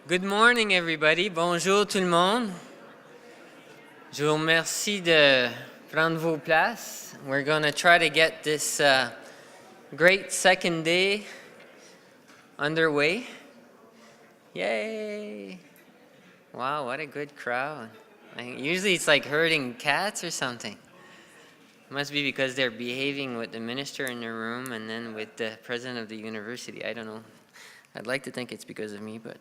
Good morning, everybody. Bonjour tout le monde. Je vous remercie de prendre vos places. We're going to try to get this great second day underway. Yay! Wow, what a good crowd. Usually it's like herding cats or something. Must be because they're behaving with the minister in the room and then with the president of the university. I don't know. I'd like to think it's because of me, but...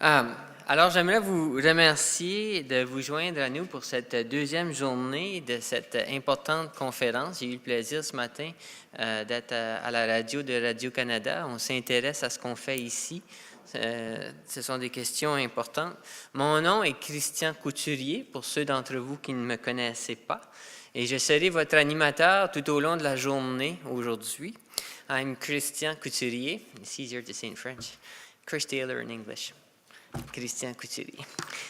alors, j'aimerais vous remercier de vous joindre à nous pour cette deuxième journée de cette importante conférence. J'ai eu le plaisir ce matin d'être à la radio de Radio-Canada. On s'intéresse à ce qu'on fait ici. Ce sont des questions importantes. Mon nom est Christian Couturier, pour ceux d'entre vous qui ne me connaissaient pas. Et je serai votre animateur tout au long de la journée aujourd'hui. I'm Christian Couturier. It's easier to say in French. Chris Taylor in English. Christian Couturier.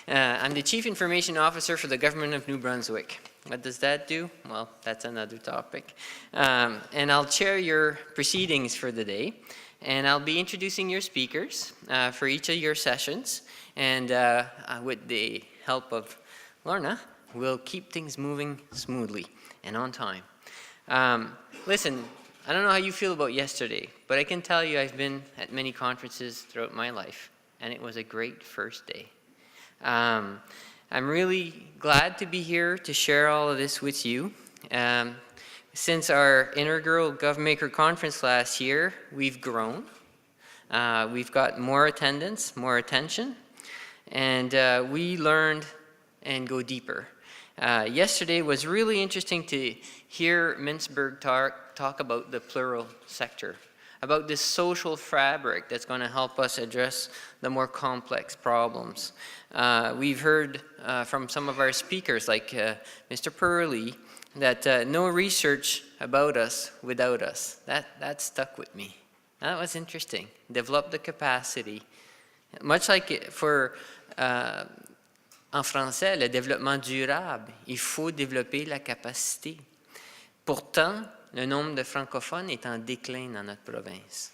I'm the Chief Information Officer for the Government of New Brunswick. What does that do? Well, that's another topic. And I'll chair your proceedings for the day. And I'll be introducing your speakers for each of your sessions. And with the help of Lorna, we'll keep things moving smoothly and on time. Listen, I don't know how you feel about yesterday, but I can tell you I've been at many conferences throughout my life, and it was a great first day. I'm really glad to be here to share all of this with you. Since our inaugural GovMaker conference last year, we've grown. We've got more attendance, more attention, and we learned and go deeper. Yesterday was really interesting to hear Mintzberg talk about the plural sector, about this social fabric that's going to help us address the more complex problems. We've heard from some of our speakers, like Mr. Purley, that no research about us without us. That stuck with me. That was interesting. Develop the capacity. Much like for en français, le développement durable, il faut développer la capacité. Pourtant, le nombre de francophones est en déclin dans notre province.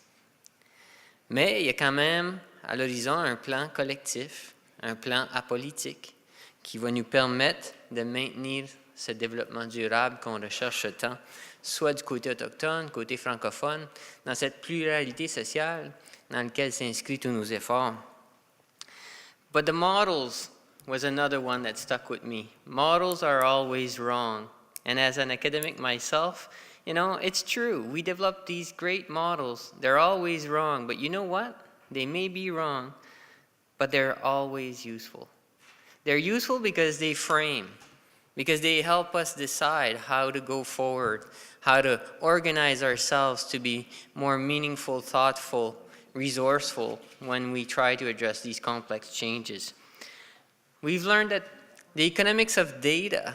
Mais il y a quand même à l'horizon un plan collectif, un plan apolitique qui va nous permettre de maintenir ce développement durable qu'on recherche tant, soit du côté autochtone, côté francophone, dans cette pluralité sociale dans laquelle s'inscrivent tous nos efforts. But the models was another one that stuck with me. Models are always wrong. And as an academic myself, you know, it's true. We develop these great models. They're always wrong. But you know what? They may be wrong, but they're always useful. They're useful because they frame, because they help us decide how to go forward, how to organize ourselves to be more meaningful, thoughtful, resourceful when we try to address these complex changes. We've learned that the economics of data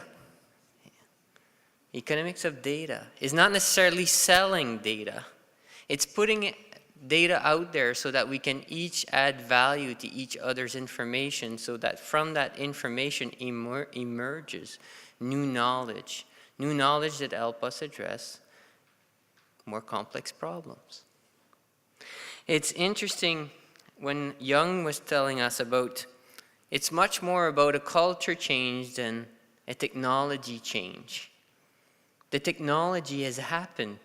is not necessarily selling data. It's putting data out there so that we can each add value to each other's information, so that from that information emerges new knowledge that help us address more complex problems. It's interesting when Young was telling us about it's much more about a culture change than a technology change. The technology has happened,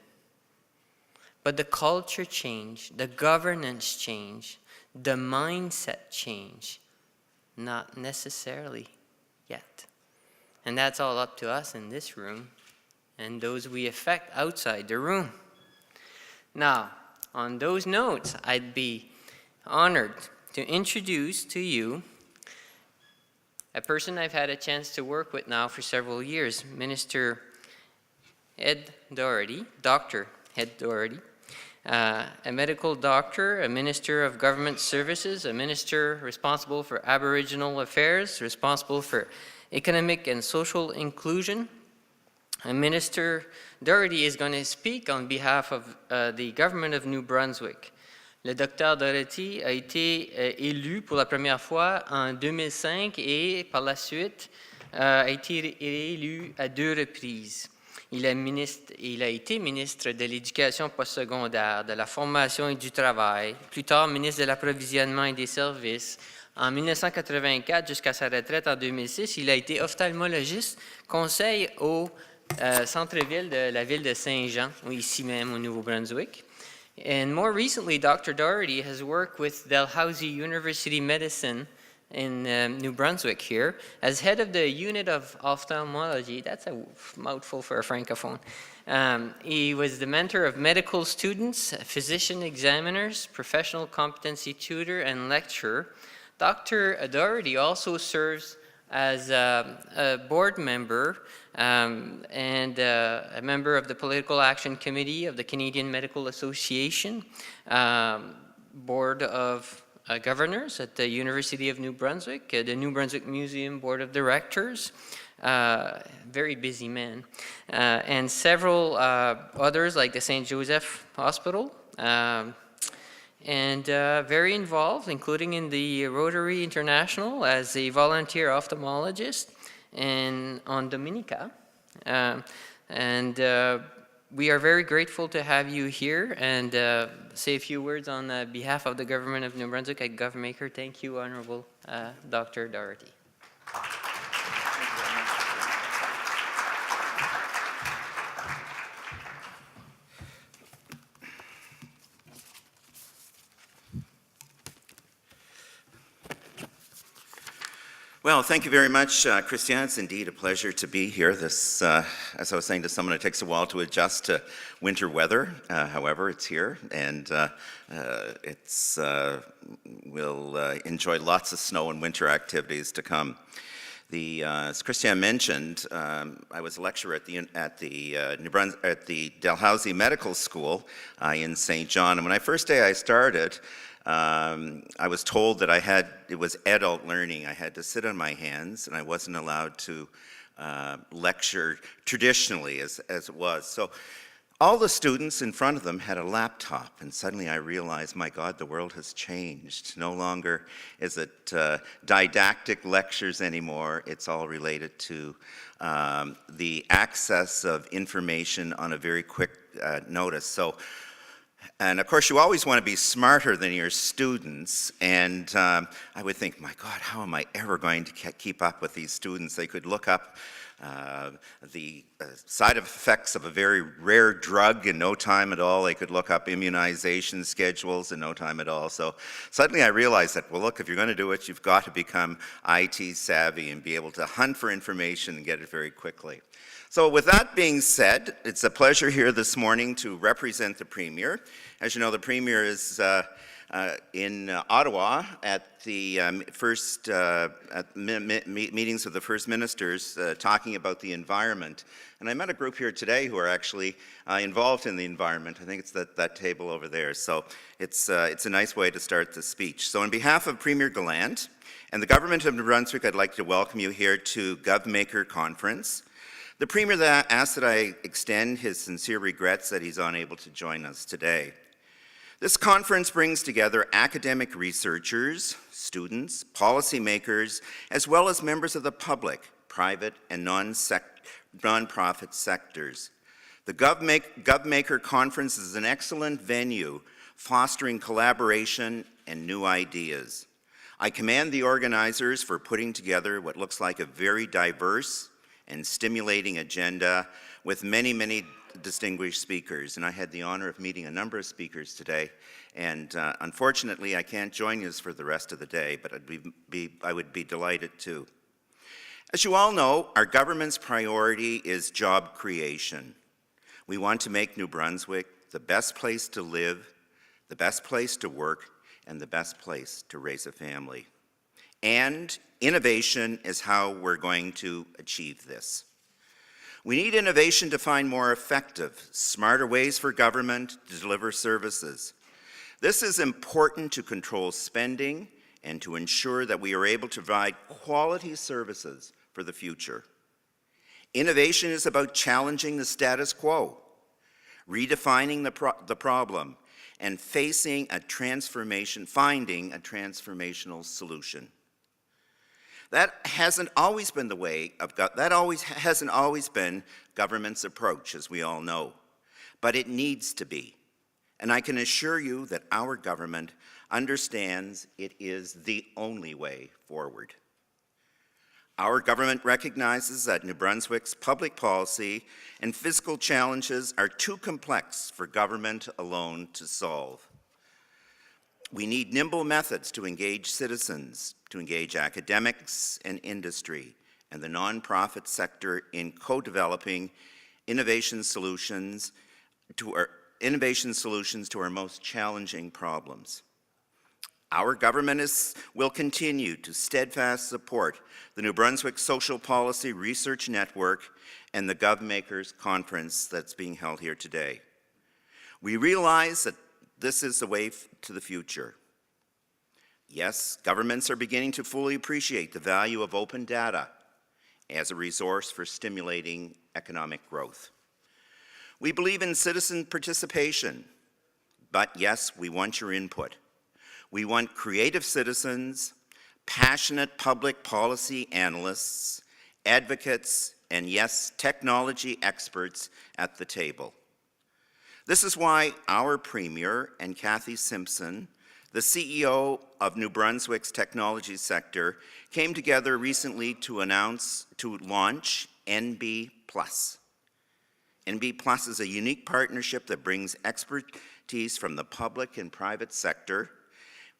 but the culture change, the governance change, the mindset change, not necessarily yet. And that's all up to us in this room and those we affect outside the room. Now, on those notes, I'd be honored to introduce to you a person I've had a chance to work with now for several years, Minister Ed Doherty, Dr. Ed Doherty, a medical doctor, a minister of government services, a minister responsible for Aboriginal affairs, responsible for economic and social inclusion. Minister Doherty is going to speak on behalf of the government of New Brunswick. Le docteur Doherty a été élu pour la première fois en 2005 et par la suite a été élu à 2 reprises. Il a été ministre de l'Éducation postsecondaire, de la formation et du travail, plus tard ministre de l'Approvisionnement et des services, En 1984 jusqu'à sa retraite en 2006, il a été ophtalmologiste, conseil au centre-ville de la ville de Saint-Jean, ou ici même au Nouveau-Brunswick. And more recently, Dr. Doherty has worked with Dalhousie University Medicine in New Brunswick here as head of the unit of ophthalmology. That's a mouthful for a francophone. He was the mentor of medical students, physician examiners, professional competency tutor, and lecturer. Dr. Doherty also serves as a board member and a member of the Political Action Committee of the Canadian Medical Association, Board of Governors at the University of New Brunswick, the New Brunswick Museum Board of Directors, very busy man, and several others like the St. Joseph Hospital, and very involved, including in the Rotary International as a volunteer ophthalmologist and on Dominica. We are very grateful to have you here and say a few words on behalf of the government of New Brunswick at GovMaker. Thank you, Honorable Dr. Doherty. Well, thank you very much, Christian. It's indeed a pleasure to be here. This, as I was saying to someone, it takes a while to adjust to winter weather. However, it's here, and we'll enjoy lots of snow and winter activities to come. As Christian mentioned, I was a lecturer at the Dalhousie Medical School in St. John, and when I first day I started, I was told that it was adult learning. I had to sit on my hands, and I wasn't allowed to lecture traditionally as it was. So all the students in front of them had a laptop, and suddenly I realized, my God, the world has changed. No longer is it didactic lectures anymore. It's all related to the access of information on a very quick notice. And of course, you always want to be smarter than your students, and I would think, my God, how am I ever going to keep up with these students? They could look up the side effects of a very rare drug in no time at all. They could look up immunization schedules in no time at all. So suddenly I realized that, well, look, if you're going to do it, you've got to become IT savvy and be able to hunt for information and get it very quickly. So with that being said, it's a pleasure here this morning to represent the Premier. As you know, the Premier is in Ottawa at the meetings of the First Ministers talking about the environment. And I met a group here today who are actually involved in the environment. I think it's that table over there. So it's a nice way to start the speech. So on behalf of Premier Gallant and the Government of New Brunswick, I'd like to welcome you here to GovMaker Conference. The Premier asked that I extend his sincere regrets that he's unable to join us today. This conference brings together academic researchers, students, policymakers, as well as members of the public, private and non-profit sectors. The GovMaker Conference is an excellent venue fostering collaboration and new ideas. I commend the organizers for putting together what looks like a very diverse and stimulating agenda with many, many distinguished speakers. And I had the honor of meeting a number of speakers today. And unfortunately, I can't join you for the rest of the day, but I would be delighted to. As you all know, our government's priority is job creation. We want to make New Brunswick the best place to live, the best place to work, and the best place to raise a family. And innovation is how we're going to achieve this. We need innovation to find more effective, smarter ways for government to deliver services. This is important to control spending and to ensure that we are able to provide quality services for the future. Innovation is about challenging the status quo, redefining the problem, and finding a transformational solution. That hasn't always been government's approach, as we all know, but it needs to be. And I can assure you that our government understands it is the only way forward. Our government recognizes that New Brunswick's public policy and fiscal challenges are too complex for government alone to solve. We need nimble methods to engage citizens, to engage academics and industry, and the nonprofit sector in co-developing innovation solutions to our most challenging problems. Our government will continue to steadfast support the New Brunswick Social Policy Research Network and the GovMakers conference that's being held here today. We realize that this is the way to the future. Yes, governments are beginning to fully appreciate the value of open data as a resource for stimulating economic growth. We believe in citizen participation, but yes, we want your input. We want creative citizens, passionate public policy analysts, advocates, and yes, technology experts at the table. This is why our Premier and Kathy Simpson, the CEO of New Brunswick's technology sector, came together recently to launch NB+. NB+ is a unique partnership that brings expertise from the public and private sector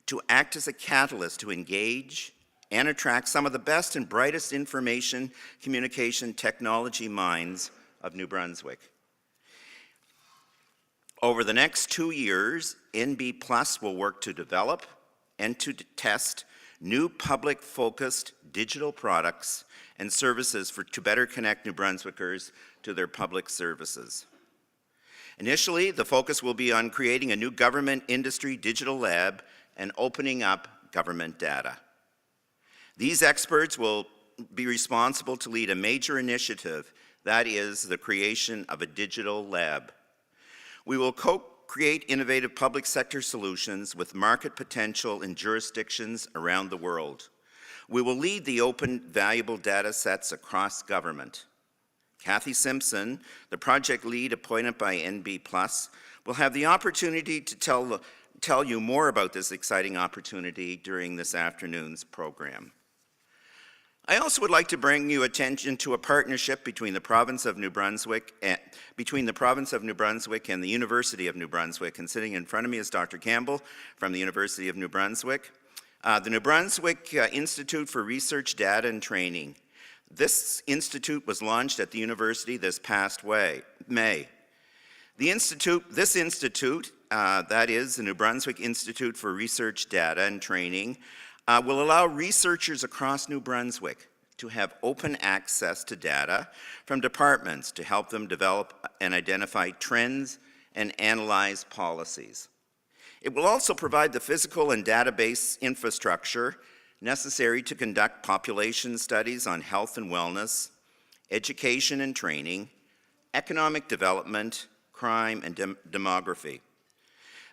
to act as a catalyst to engage and attract some of the best and brightest information communication technology minds of New Brunswick. Over the next 2 years, NB+ will work to develop and to test new public-focused digital products and services to better connect New Brunswickers to their public services. Initially, the focus will be on creating a new government industry digital lab and opening up government data. These experts will be responsible to lead a major initiative, that is the creation of a digital lab. We will co-create innovative public sector solutions with market potential in jurisdictions around the world. We will lead the open, valuable data sets across government. Kathy Simpson, the project lead appointed by NB+, will have the opportunity to tell you more about this exciting opportunity during this afternoon's program. I also would like to bring you attention to a partnership between the province of New Brunswick and the University of New Brunswick. And sitting in front of me is Dr. Campbell from the University of New Brunswick. The New Brunswick Institute for Research, Data and Training. This institute was launched at the university this past May. This institute, that is the New Brunswick Institute for Research, Data and Training, will allow researchers across New Brunswick to have open access to data from departments to help them develop and identify trends and analyze policies. It will also provide the physical and database infrastructure necessary to conduct population studies on health and wellness, education and training, economic development, crime, and demography.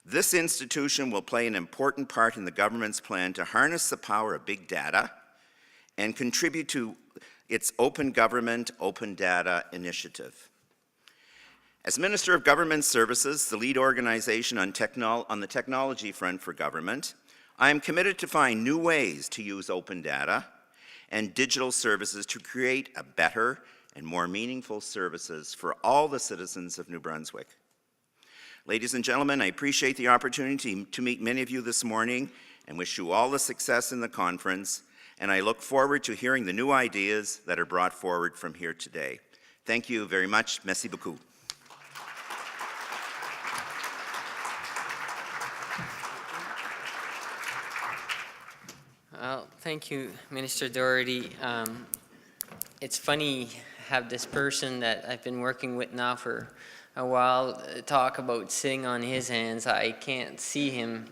This institution will play an important part in the government's plan to harness the power of big data and contribute to its Open Government, Open Data initiative. As Minister of Government Services, the lead organization on the technology front for government, I am committed to find new ways to use open data and digital services to create a better and more meaningful services for all the citizens of New Brunswick. Ladies and gentlemen, I appreciate the opportunity to meet many of you this morning and wish you all the success in the conference, and I look forward to hearing the new ideas that are brought forward from here today. Thank you very much. Merci beaucoup. Well, thank you, Minister Doherty. It's funny have this person that I've been working with now for a while talk about sitting on his hands. I can't see him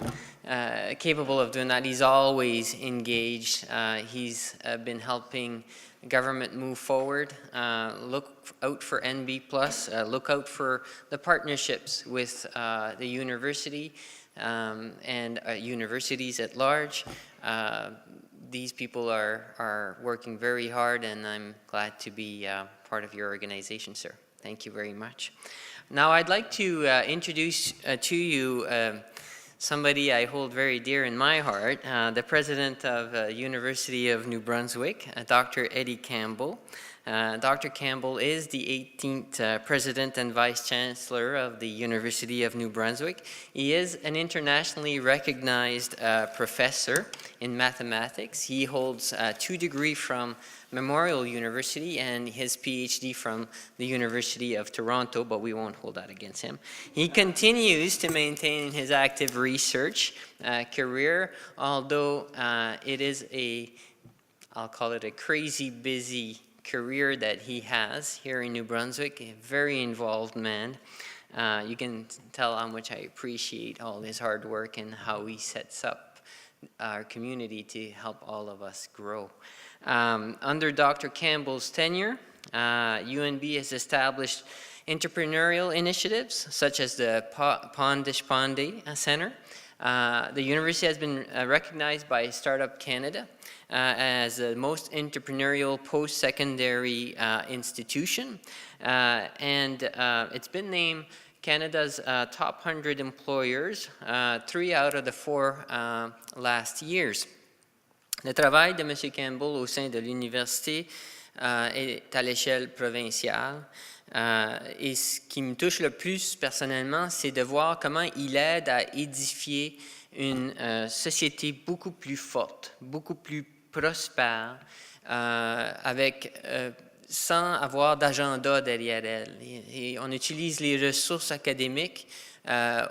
capable of doing that. He's always engaged. He's been helping government move forward. Look out for NB+. Look out for the partnerships with the university and universities at large. These people are working very hard, and I'm glad to be part of your organization, sir. Thank you very much. Now I'd like to introduce to you somebody I hold very dear in my heart, the president of University of New Brunswick, Dr. Eddie Campbell. Dr. Campbell is the 18th President and Vice Chancellor of the University of New Brunswick. He is an internationally recognized professor in mathematics. He holds 2 degrees from Memorial University and his PhD from the University of Toronto, but we won't hold that against him. He continues to maintain his active research career, although it is I'll call it a crazy busy career that he has here in New Brunswick, a very involved man. You can tell how much I appreciate all his hard work and how he sets up our community to help all of us grow. Under Dr. Campbell's tenure, UNB has established entrepreneurial initiatives such as the Pondishpande Center. The university has been recognized by Startup Canada as the most entrepreneurial post-secondary institution, and it's been named Canada's top 100 employers 3 out of the 4 last years. Le travail de M. Campbell au sein de l'université est à l'échelle provinciale. Et ce qui me touche le plus personnellement, c'est de voir comment il aide à édifier une société beaucoup plus forte, beaucoup plus prospère, sans avoir d'agenda derrière elle. Et on utilise les ressources académiques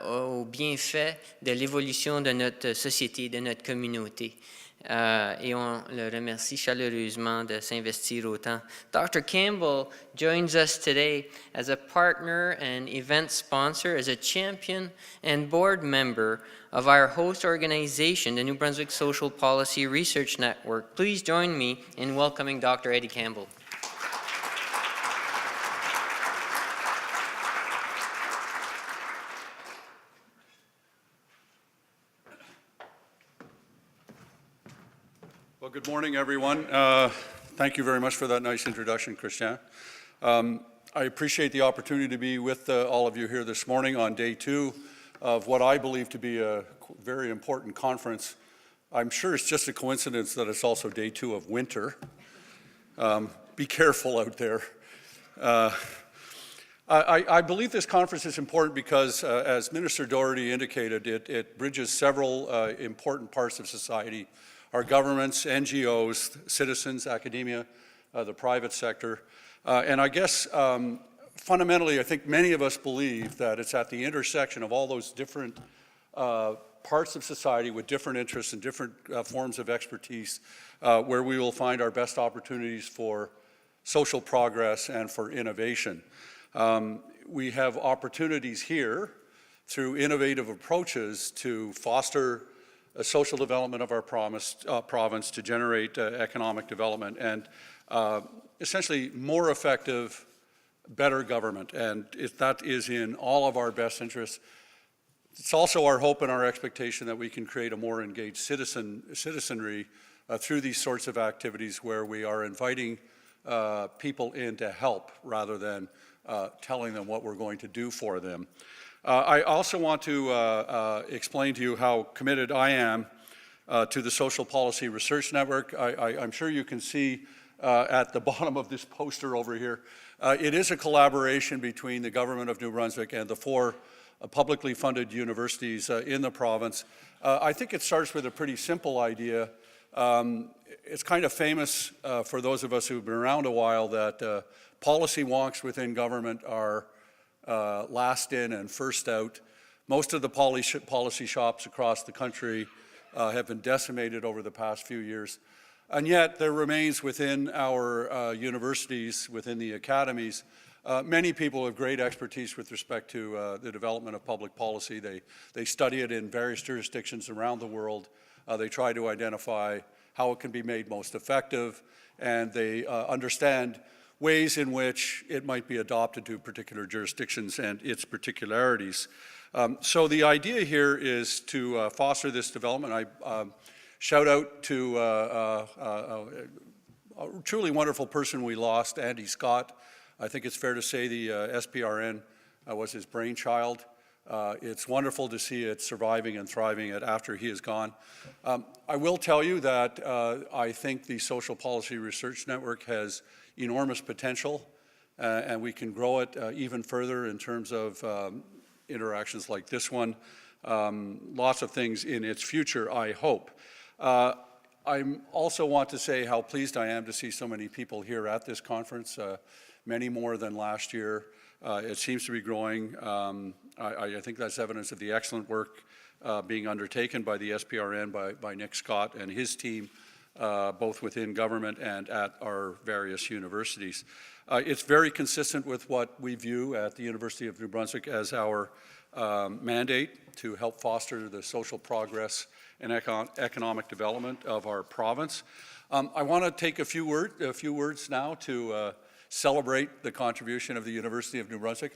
au bienfait de l'évolution de notre société, de notre communauté. Et on le remercie chaleureusement de s'investir autant. Dr. Campbell joins us today as a partner and event sponsor, as a champion and board member of our host organization, the New Brunswick Social Policy Research Network. Please join me in welcoming Dr. Eddie Campbell. Well, good morning, everyone. Thank you very much for that nice introduction, Christian. I appreciate the opportunity to be with all of you here this morning on day 2 of what I believe to be a very important conference. I'm sure it's just a coincidence that it's also day 2 of winter. Be careful out there. I believe this conference is important because, as Minister Doherty indicated, it bridges several important parts of society: our governments, NGOs, citizens, academia, the private sector. And I guess fundamentally, I think many of us believe that it's at the intersection of all those different parts of society with different interests and different forms of expertise where we will find our best opportunities for social progress and for innovation. We have opportunities here through innovative approaches to foster social development of our province, to generate economic development and essentially more effective, better government. And if that is in all of our best interests, it's also our hope and our expectation that we can create a more engaged citizenry through these sorts of activities where we are inviting people in to help rather than telling them what we're going to do for them. I also want to explain to you how committed I am to the Social Policy Research Network. I'm sure you can see at the bottom of this poster over here, it is a collaboration between the government of New Brunswick and the 4 publicly funded universities in the province. I think it starts with a pretty simple idea. It's kind of famous for those of us who've been around a while that policy wonks within government are last in and first out. Most of the policy shops across the country have been decimated over the past few years. And yet there remains within our universities, within the academies, many people have great expertise with respect to the development of public policy. They study it in various jurisdictions around the world. They try to identify how it can be made most effective, and they understand ways in which it might be adopted to particular jurisdictions and its particularities. So the idea here is to foster this development. I shout out to a truly wonderful person we lost, Andy Scott. I think it's fair to say the SPRN was his brainchild. It's wonderful to see it surviving and thriving after he is gone. I will tell you that I think the Social Policy Research Network has enormous potential, and we can grow it even further in terms of interactions like this one. Lots of things in its future, I hope. I also want to say how pleased I am to see so many people here at this conference, many more than last year. It seems to be growing. I think that's evidence of the excellent work being undertaken by the SPRN, by Nick Scott and his team, both within government and at our various universities. It's very consistent with what we view at the University of New Brunswick as our mandate to help foster the social progress and economic development of our province. I want to take a few words now to celebrate the contribution of the University of New Brunswick.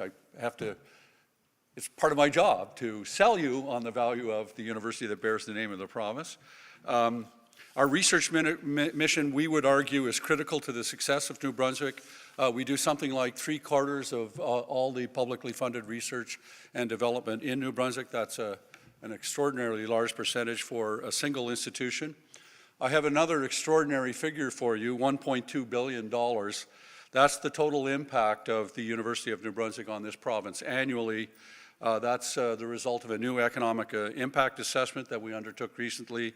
It's part of my job to sell you on the value of the university that bears the name of the province. Our research mission, we would argue, is critical to the success of New Brunswick. We do something like 3/4 of all the publicly funded research and development in New Brunswick. That's an extraordinarily large percentage for a single institution. I have another extraordinary figure for you, $1.2 billion. That's the total impact of the University of New Brunswick on this province annually. That's the result of a new economic impact assessment that we undertook recently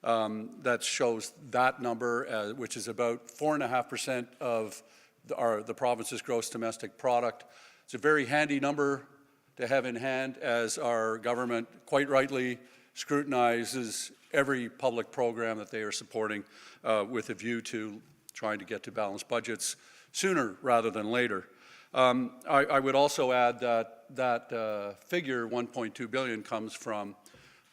that shows that number, which is about 4.5% of the province's gross domestic product. It's a very handy number to have in hand as our government quite rightly scrutinizes every public program that they are supporting with a view to trying to get to balanced budgets sooner rather than later. I would also add that figure, $1.2 billion, comes from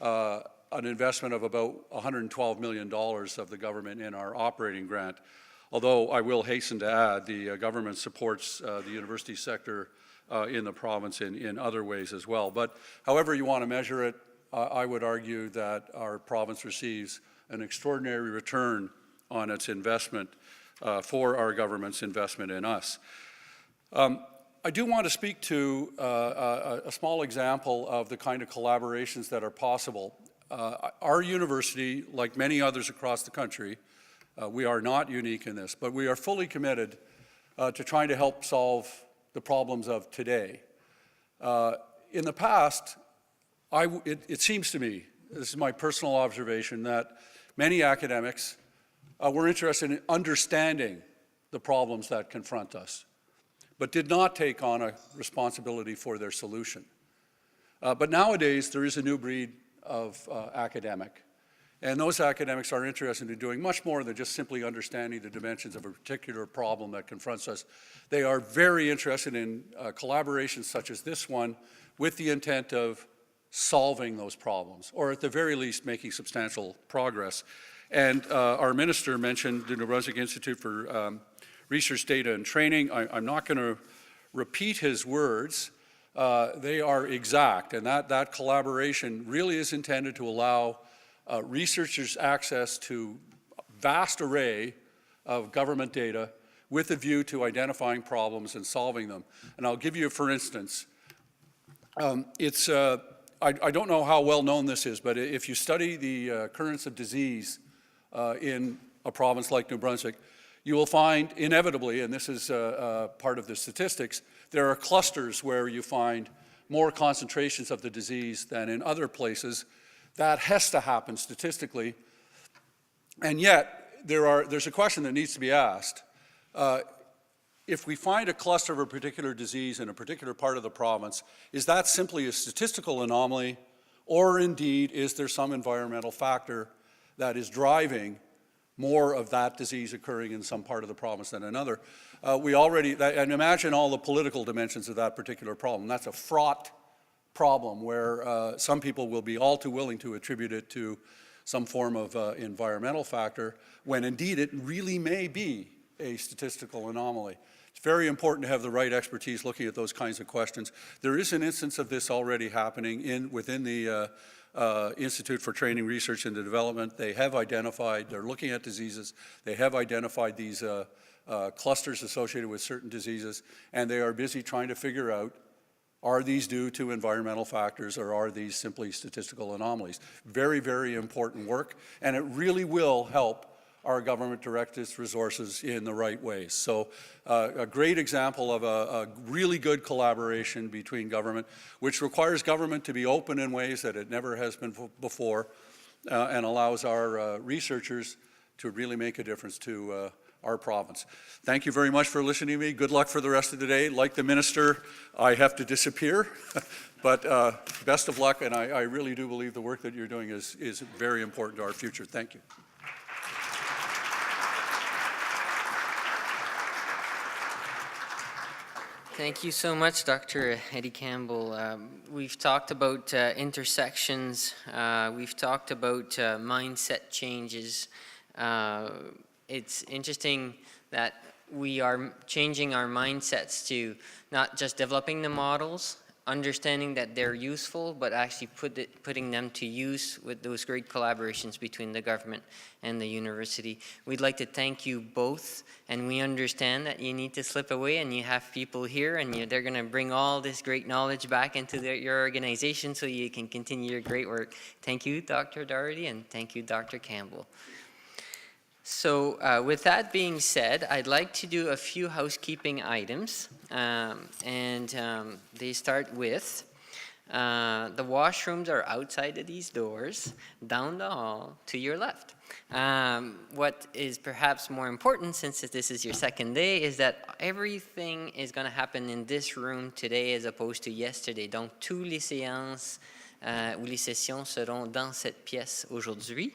an investment of about $112 million of the government in our operating grant. Although I will hasten to add, the government supports the university sector in the province in other ways as well. But however you want to measure it, I would argue that our province receives an extraordinary return on its investment for our government's investment in us. I do want to speak to a small example of the kind of collaborations that are possible. Our university, like many others across the country, we are not unique in this, but we are fully committed to trying to help solve the problems of today. In the past, it seems to me, this is my personal observation, that many academics were interested in understanding the problems that confront us, but did not take on a responsibility for their solution. But nowadays, there is a new breed of academic, and those academics are interested in doing much more than just simply understanding the dimensions of a particular problem that confronts us. They are very interested in collaborations such as this one with the intent of solving those problems, or at the very least making substantial progress. And our minister mentioned the New Brunswick Institute for Research, Data and Training. I'm not going to repeat his words. They are exact, and that collaboration really is intended to allow researchers access to a vast array of government data with a view to identifying problems and solving them. And I'll give you, for instance, I don't know how well known this is, but if you study the occurrence of disease in a province like New Brunswick, you will find inevitably, and this is part of the statistics, there are clusters where you find more concentrations of the disease than in other places. That has to happen statistically, and yet there's a question that needs to be asked. If we find a cluster of a particular disease in a particular part of the province, is that simply a statistical anomaly, or indeed is there some environmental factor that is driving more of that disease occurring in some part of the province than another? And imagine all the political dimensions of that particular problem. That's a fraught problem where some people will be all too willing to attribute it to some form of environmental factor, when indeed it really may be a statistical anomaly. It's very important to have the right expertise looking at those kinds of questions. There is an instance of this already happening within the Institute for Training, Research and Development. They have identified, they're looking at diseases, they have identified these clusters associated with certain diseases, and they are busy trying to figure out Are these due to environmental factors, or are these simply statistical anomalies? Very, very important work, and it really will help our government direct its resources in the right ways. So a great example of a really good collaboration between government, which requires government to be open in ways that it never has been before, and allows our researchers to really make a difference to our province. Thank you very much for listening to me. Good luck for the rest of the day. Like the minister, I have to disappear, but best of luck, and I really do believe the work that you're doing is very important to our future. Thank you. Thank you so much, Dr. Eddie Campbell. We've talked about intersections. We've talked about mindset changes. It's interesting that we are changing our mindsets to not just developing the models, understanding that they're useful, but actually putting them to use with those great collaborations between the government and the university. We'd like to thank you both, and we understand that you need to slip away and you have people here, and they're going to bring all this great knowledge back into your organization so you can continue your great work. Thank you, Dr. Doherty, and thank you, Dr. Campbell. So with that being said, I'd like to do a few housekeeping items, and they start with the washrooms are outside of these doors, down the hall to your left. What is perhaps more important, since this is your second day, is that everything is going to happen in this room today as opposed to yesterday. Donc, tous les séances ou les sessions seront dans cette pièce aujourd'hui.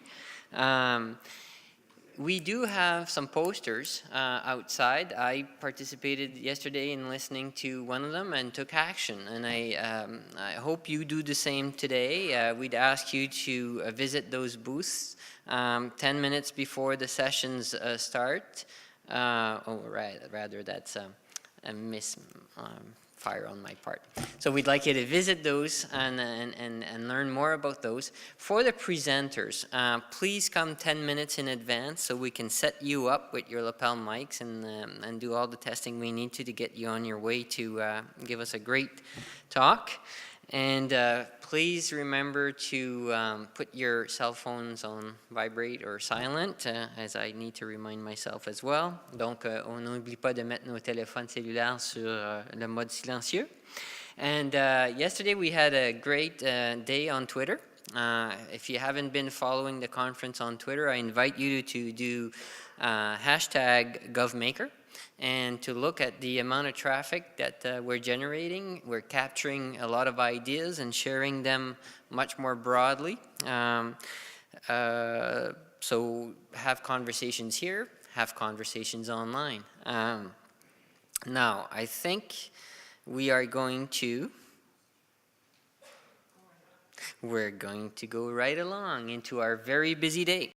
We do have some posters outside. I participated yesterday in listening to one of them and took action, and I hope you do the same today. We'd ask you to visit those booths 10 minutes before the sessions start. Rather that's a misfire on my part. So we'd like you to visit those and learn more about those. For the presenters, please come 10 minutes in advance so we can set you up with your lapel mics and do all the testing we need to get you on your way to give us a great talk. And please remember to put your cell phones on vibrate or silent, as I need to remind myself as well. Donc, on n'oublie pas de mettre nos téléphones cellulaires sur le mode silencieux. And yesterday we had a great day on Twitter. If you haven't been following the conference on Twitter, I invite you to do hashtag GovMaker, and to look at the amount of traffic that we're generating. We're capturing a lot of ideas and sharing them much more broadly. So have conversations here, have conversations online. Now, I think we're going to go right along into our very busy day.